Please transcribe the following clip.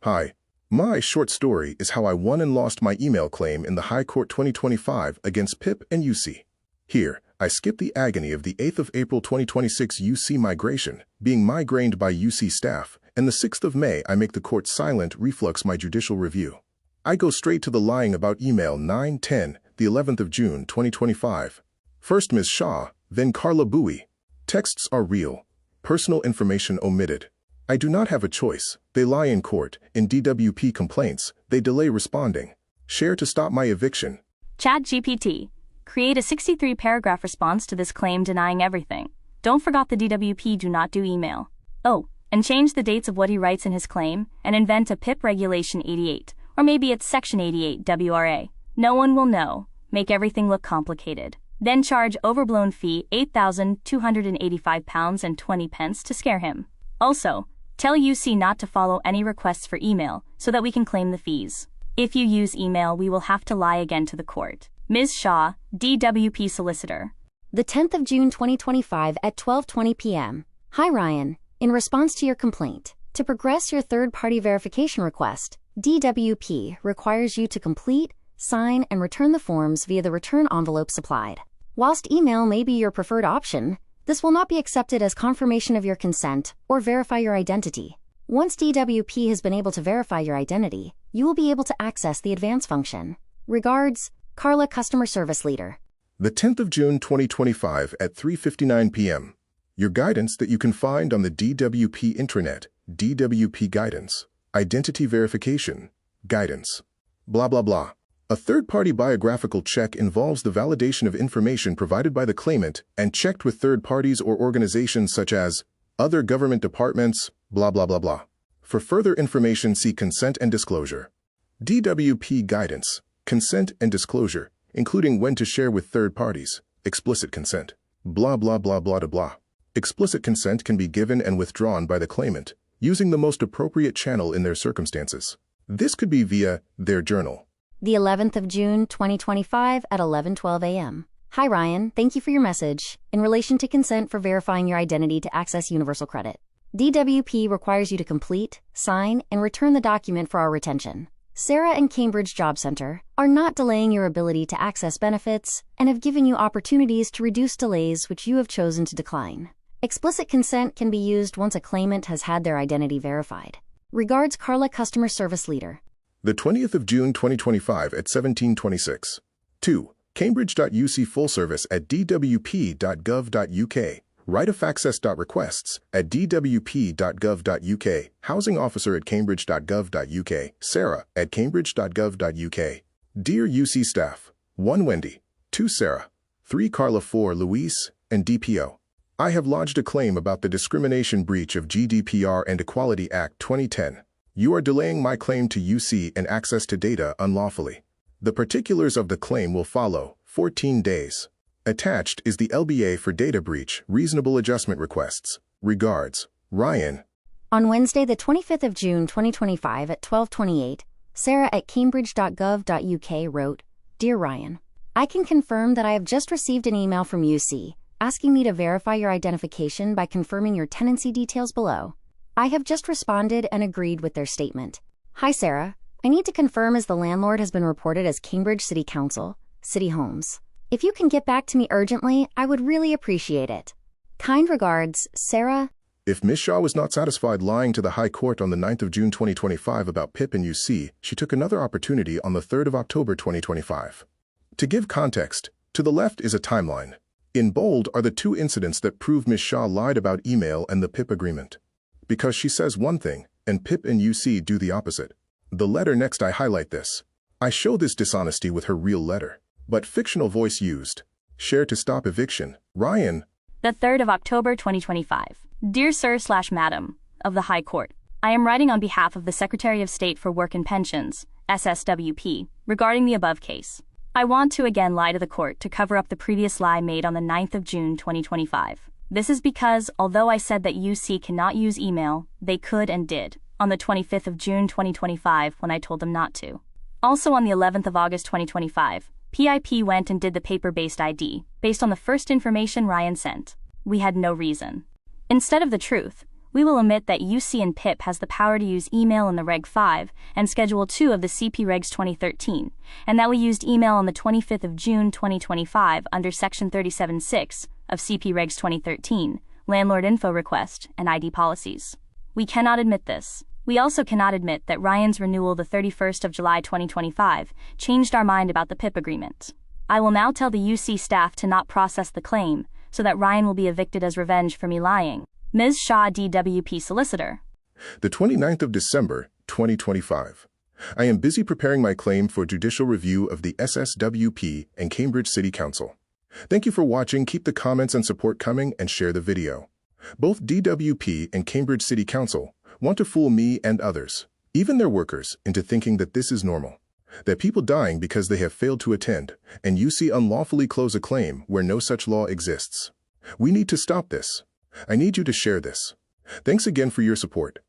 Hi. My short story is how I won and lost my email claim in the High Court 2025 against PIP and UC. Here, I skip the agony of the 8th of April 2026 UC migration, being migrained by UC staff, and the 6th of May I make the court silent reflux my judicial review. I go straight to the lying about email 9-10, the 11th of June 2025. First Ms. Shaw, then Carla Buey. Texts are real. Personal information omitted. I do not have a choice. They lie in court. In DWP complaints, they delay responding. Share to stop my eviction. ChatGPT. Create a 63-paragraph response to this claim denying everything. Don't forget the DWP do not do email. Oh, and change the dates of what he writes in his claim, and invent a PIP Regulation 88, or maybe it's Section 88 WRA. No one will know. Make everything look complicated. Then charge overblown fee £8,285.20 to scare him. Also, tell UC not to follow any requests for email so that we can claim the fees. If you use email, we will have to lie again to the court. Ms. Shaw, DWP Solicitor. The 10th of June 2025 at 12:20 p.m. Hi Ryan, in response to your complaint, to progress your third-party verification request, DWP requires you to complete, sign, and return the forms via the return envelope supplied. Whilst email may be your preferred option, this will not be accepted as confirmation of your consent or verify your identity. Once DWP has been able to verify your identity, you will be able to access the advance function. Regards, Carla Customer Service Leader. The 10th of June 2025 at 3:59 p.m. Your guidance that you can find on the DWP intranet, DWP Guidance, Identity Verification, Guidance, blah blah blah. A third-party biographical check involves the validation of information provided by the claimant and checked with third parties or organizations such as other government departments, blah blah blah blah. For further information, see Consent and Disclosure. DWP Guidance, Consent and Disclosure, including when to share with third parties, explicit consent, blah blah blah blah blah blah. Explicit consent can be given and withdrawn by the claimant, using the most appropriate channel in their circumstances. This could be via their journal. The 11th of June 2025 at 11:12 a.m. Hi Ryan, thank you for your message. In relation to consent for verifying your identity to access universal credit, DWP requires you to complete, sign, and return the document for our retention. Sarah and Cambridge Job Center are not delaying your ability to access benefits and have given you opportunities to reduce delays which you have chosen to decline. Explicit consent can be used once a claimant has had their identity verified. Regards, Carla Customer Service Leader. The 20th of June 2025 at 17:26. 2. Cambridge.UC Full Service at dwp.gov.uk. Right-of-access.requests at dwp.gov.uk. Housing Officer at cambridge.gov.uk. Sarah at cambridge.gov.uk. Dear UC Staff, 1 Wendy, 2 Sarah, 3 Carla, 4 Luis, and DPO. I have lodged a claim about the discrimination breach of GDPR and Equality Act 2010. You are delaying my claim to UC and access to data unlawfully. The particulars of the claim will follow, 14 days. Attached is the LBA for data breach, reasonable adjustment requests. Regards, Ryan. On Wednesday, the 25th of June 2025 at 12:28, Sarah at cambridge.gov.uk wrote, Dear Ryan, I can confirm that I have just received an email from UC asking me to verify your identification by confirming your tenancy details below. I have just responded and agreed with their statement. Hi Sarah, I need to confirm as the landlord has been reported as Cambridge City Council, City Homes. If you can get back to me urgently, I would really appreciate it. Kind regards, Sarah. If Ms. Shaw was not satisfied lying to the High Court on the 9th of June 2025 about PIP and UC, she took another opportunity on the 3rd of October 2025. To give context, to the left is a timeline. In bold are the 2 incidents that prove Ms. Shaw lied about email and the PIP agreement. Because she says one thing, and PIP and UC do the opposite. The letter next I highlight this. I show this dishonesty with her real letter. But fictional voice used. Share to stop eviction. Ryan. The 3rd of October 2025. Dear Sir/Madam of the High Court, I am writing on behalf of the Secretary of State for Work and Pensions, SSWP, regarding the above case. I want to again lie to the court to cover up the previous lie made on the 9th of June 2025. This is because, although I said that UC cannot use email, they could and did, on the 25th of June 2025 when I told them not to. Also on the 11th of August 2025, PIP went and did the paper-based ID, based on the first information Ryan sent. We had no reason. Instead of the truth, We will omit that UC and PIP has the power to use email in the Reg 5 and Schedule 2 of the CP Regs 2013, and that we used email on the 25th of June 2025 under Section 37.6 of CP Regs 2013, Landlord Info Request and ID Policies. We cannot admit this. We also cannot admit that Ryan's renewal the 31st of July 2025 changed our mind about the PIP agreement. I will now tell the UC staff to not process the claim, so that Ryan will be evicted as revenge for me lying. Ms. Shaw, DWP Solicitor. The 29th of December, 2025. I am busy preparing my claim for judicial review of the SSWP and Cambridge City Council. Thank you for watching. Keep the comments and support coming and share the video. Both DWP and Cambridge City Council want to fool me and others, even their workers, into thinking that this is normal. That people dying because they have failed to attend, and UC unlawfully close a claim where no such law exists. We need to stop this. I need you to share this. Thanks again for your support.